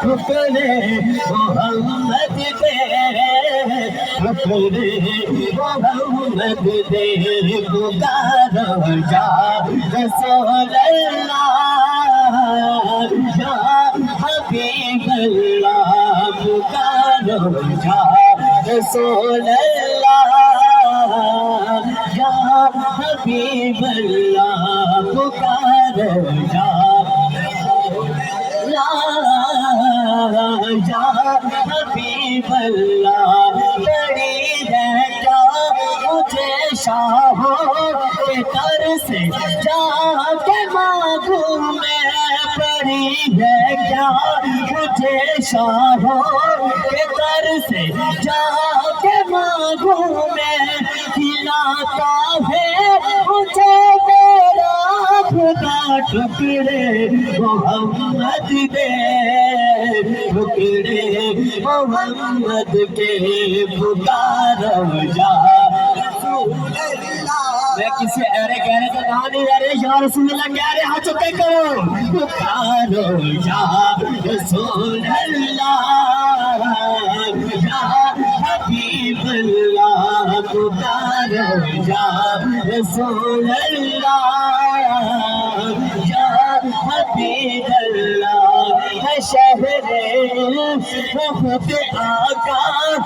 ٹھکرے محمد دے ٹھکرے محمد دے پکارو یا رسول اللہ یا حبیب اللہ پکارو یا رسول اللہ یا حبیب اللہ پکارو یا حبیب اللہ بڑی ہے کیا مجھے شاہوں کے در سے جا کے مانگوں میں بڑی ہے کیا مجھے شاہوں کے در سے جا کے مانگوں میں کھلاتا ہے مجھے میرا خدا ٹکڑے محمد دے ٹکڑے محمد کے پکارو یا رسول اللہ میں کسی ایرے کہنے کا نام نہیں لے رہے یا رسول اللہ کہہ رہے ہاتھ چکے کرو پکارو یا رسول اللہ یا حبیب اللہ پکارو یا رسول اللہ یا حبیب اللہ ہے شہر خود آقا